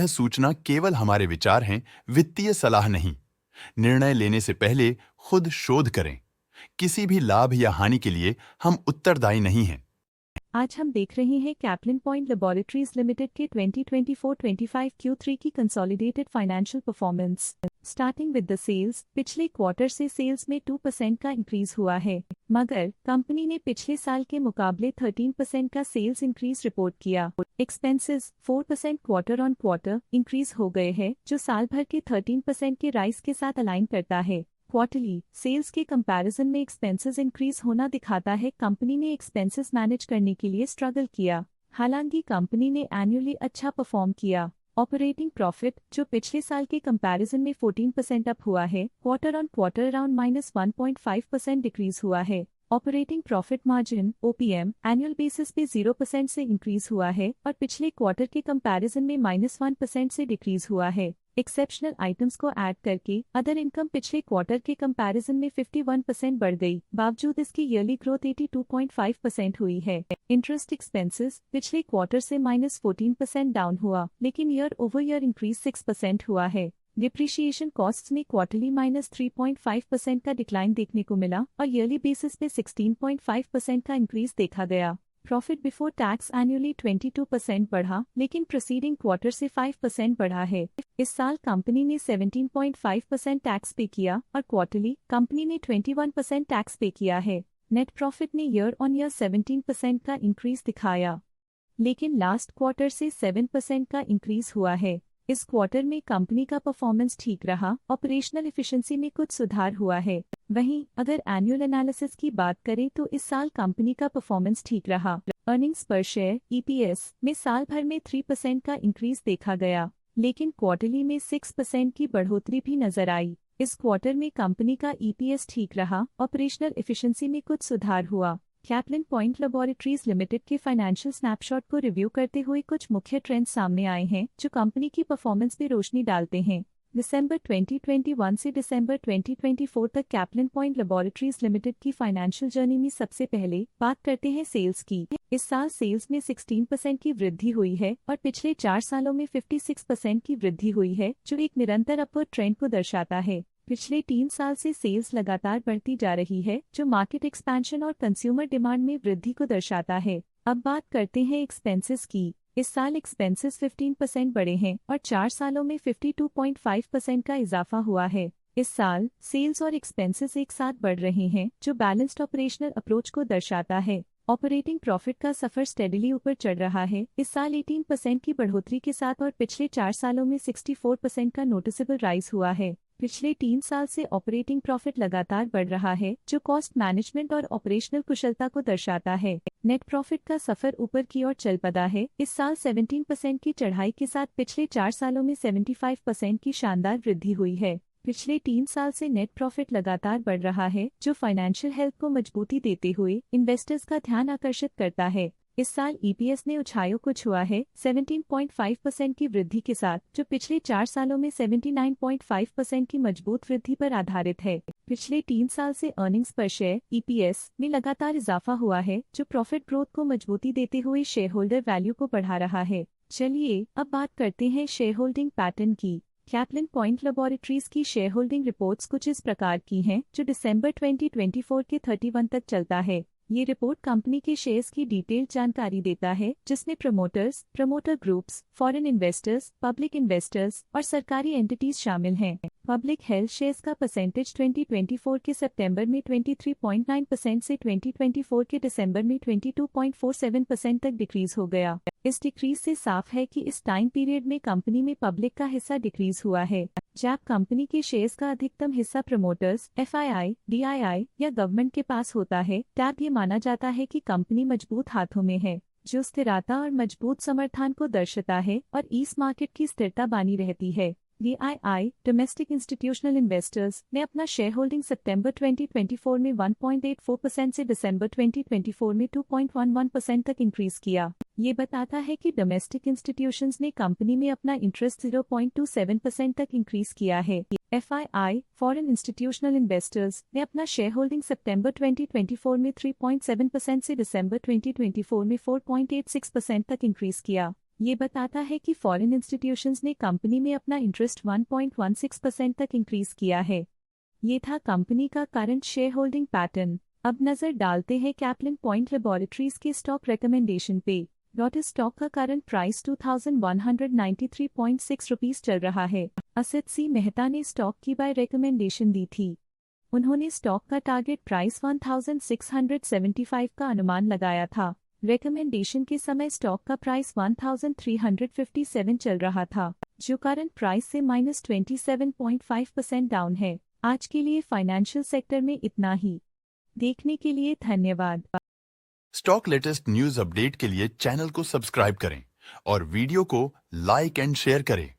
सूचना केवल हमारे विचार हैं, वित्तीय सलाह नहीं। निर्णय लेने से पहले खुद शोध करें। किसी भी लाभ या हानि के लिए हम उत्तरदायी नहीं हैं। आज हम देख रहे हैं कैप्लिन पॉइंट लेबोरेटरीज लिमिटेड के 2024-25 Q3 की consolidated financial performance. Starting with the sales, पिछले क्वार्टर से सेल्स में 2% का इंक्रीज हुआ है, मगर कंपनी ने पिछले साल के मुकाबले 13% का सेल्स इंक्रीज रिपोर्ट किया। Expenses 4% quarter on quarter increase हो गए हैं, जो साल भर के 13% के राइज के साथ अलाइन करता है। क्वार्टरली सेल्स के कंपैरिजन में एक्सपेंसेस इंक्रीज होना दिखाता है कंपनी ने एक्सपेंसेस मैनेज करने के लिए स्ट्रगल किया। हालांकि कंपनी ने एनुअली अच्छा परफॉर्म किया। ऑपरेटिंग प्रॉफिट, जो पिछले साल के कंपैरिजन में 14% अप हुआ है, quarter on quarter around -1.5% decrease हुआ है। Operating profit margin OPM annual basis पे 0% से इंक्रीज हुआ है और पिछले क्वार्टर के कंपैरिजन में -1% से डिक्रीज हुआ है। एक्सेप्शनल आइटम्स को ऐड करके अदर इनकम पिछले क्वार्टर के कंपैरिजन में 51% बढ़ गई, बावजूद इसकी ईयरली ग्रोथ 82.5% हुई है। इंटरेस्ट एक्सपेंसेस पिछले क्वार्टर से -14% डाउन हुआ, लेकिन ईयर ओवर ईयर इंक्रीज 6% हुआ है। डिप्रिशिएशन कॉस्ट्स में क्वार्टरली -3.5% का डिक्लाइन देखने को मिला और ईयरली बेसिस पे 16.5% का इंक्रीज देखा गया। प्रॉफिट बिफोर टैक्स एनुअली 22% बढ़ा, लेकिन प्रीसीडिंग क्वार्टर से 5% बढ़ा है। इस साल कंपनी ने 17.5% टैक्स पे किया और क्वार्टरली कंपनी ने 21% टैक्स पे किया है। नेट प्रॉफिट ने ईयर ऑन ईयर 17% का इंक्रीज दिखाया, लेकिन लास्ट क्वार्टर से 7% का इंक्रीज हुआ है। इस क्वार्टर में कंपनी का परफॉर्मेंस ठीक रहा, ऑपरेशनल एफिशिएंसी में कुछ सुधार हुआ है। वहीं अगर एनुअल एनालिसिस की बात करें तो इस साल कंपनी का परफॉर्मेंस ठीक रहा। अर्निंग्स पर शेयर EPS में साल भर में 3% का इंक्रीज देखा गया, लेकिन क्वार्टरली में 6% की बढ़ोतरी भी नजर आई। इस क्वार्टर में कंपनी का EPS ठीक रहा, ऑपरेशनल एफिशिएंसी में कुछ सुधार हुआ। कैप्लिन पॉइंट लेबोरेटरीज लिमिटेड के फाइनेंशियल स्नैपशॉट को रिव्यू करते हुए कुछ मुख्य ट्रेंड्स सामने आए हैं जो कंपनी की परफॉर्मेंस पे रोशनी डालते हैं। दिसंबर 2021 से दिसंबर 2024 तक कैप्लिन पॉइंट लेबोरेटरीज लिमिटेड की फाइनेंशियल जर्नी में सबसे पहले बात करते हैं सेल्स की। इस साल सेल्स में 16% की वृद्धि हुई है और पिछले 4 सालों में 56% की वृद्धि हुई है, जो एक निरंतर अपवर्ड ट्रेंड को दर्शाता है। पिछले 3 साल से सेल्स लगातार बढ़ती जा रही है, जो मार्केट एक्सपेंशन और कंज्यूमर डिमांड में वृद्धि को दर्शाता है। अब बात करते हैं एक्सपेंसेस की। इस साल एक्सपेंसेस 15% बढ़े हैं और 4 सालों में 52.5% का इजाफा हुआ है। इस साल सेल्स और एक्सपेंसेस एक साथ बढ़ रहे हैं, जो बैलेंस्ड ऑपरेशनल अप्रोच को दर्शाता है। ऑपरेटिंग प्रॉफिट का सफर स्टेडीली ऊपर चढ़ रहा है, इस साल 18% की बढ़ोतरी के साथ और पिछले 4 सालों में 64% का नोटिसेबल राइज हुआ है। पिछले 3 साल से ऑपरेटिंग प्रॉफिट लगातार बढ़ रहा है, जो कॉस्ट मैनेजमेंट और ऑपरेशनल कुशलता को दर्शाता है। नेट प्रॉफिट का सफर ऊपर की ओर चल पड़ा है, इस साल 17% की चढ़ाई के साथ पिछले 4 सालों में 75% की शानदार वृद्धि हुई है। पिछले 3 साल से नेट प्रॉफिट लगातार बढ़ रहा है, जो फाइनेंशियल हेल्थ को मजबूती देते हुए इन्वेस्टर्स का ध्यान आकर्षित करता है। इस साल EPS ने ऊंचाइयों को छुआ है 17.5% की वृद्धि के साथ, जो पिछले 4 सालों में 79.5% की मजबूत वृद्धि पर आधारित है। पिछले 3 साल से अर्निंग्स पर शेयर EPS में लगातार इजाफा हुआ है, जो प्रॉफिट ग्रोथ को मजबूती देते हुए शेयर होल्डर वैल्यू को बढ़ा रहा है। चलिए अब बात करते हैं शेयर होल्डिंग पैटर्न की। कैप्लिन पॉइंट लेबोरेटरीज की शेयर होल्डिंग रिपोर्ट्स कुछ इस प्रकार की हैं, जो दिसंबर 2024 के 31 तक चलता है। ये रिपोर्ट कंपनी के शेयर्स की डिटेल्ड जानकारी देता है, जिसमें promoters, promoter groups, foreign investors, public investors और सरकारी एंटिटीज शामिल हैं। पब्लिक हेल्थ शेयर्स का परसेंटेज 2024 के सितंबर में 23.9% से 2024 के दिसंबर में 22.47% तक डिक्रीज हो गया। इस डिक्रीज से साफ है कि इस टाइम पीरियड में कंपनी में पब्लिक का हिस्सा डिक्रीज हुआ है। जब कंपनी के शेयर्स का अधिकतम हिस्सा प्रमोटर्स, FII, DII या गवर्नमेंट के पास होता है, तब ये माना जाता है कि कंपनी मजबूत हाथों में है, जो स्थिरता और मजबूत समर्थन को दर्शाता है और इस मार्केट की स्थिरता बनी रहती है। DII डोमेस्टिक इंस्टीट्यूशनल इन्वेस्टर्स ने अपना शेयर होल्डिंग सितंबर 2024 में 1.84% से दिसंबर 2024 में 2.11% तक इंक्रीज किया। ये बताता है कि डोमेस्टिक इंस्टीट्यूशंस ने कंपनी में अपना इंटरेस्ट 0.27% तक इंक्रीज किया है। FII फॉरेन इंस्टीट्यूशनल इन्वेस्टर्स ने अपना शेयर होल्डिंग सितंबर 2024 में 3.7% से दिसंबर 2024 में 4.86% तक इंक्रीज किया। ये बताता है कि फॉरेन इंस्टीट्यूशंस ने कंपनी में अपना इंटरेस्ट 1.16% तक इंक्रीज किया है। ये था कंपनी का करंट शेयर होल्डिंग पैटर्न। अब नजर डालते हैं कैप्लिन पॉइंट लेबोरेटरीज के स्टॉक रिकमेंडेशन पे। इस स्टॉक का करंट प्राइस 2193.6 रुपीस चल रहा है। असित सी मेहता ने स्टॉक की बाय रिकमेंडेशन दी थी। उन्होंने स्टॉक का टारगेट प्राइस 1675 का अनुमान लगाया था। रिकमेंडेशन के समय स्टॉक का प्राइस 1357 चल रहा था, जो करंट प्राइस से -27.5% डाउन है। आज के लिए फाइनेंशियल सेक्टर में इतना ही। देखने के लिए धन्यवाद। स्टॉक लेटेस्ट न्यूज अपडेट के लिए चैनल को सब्सक्राइब करें और वीडियो को लाइक एंड शेयर करें।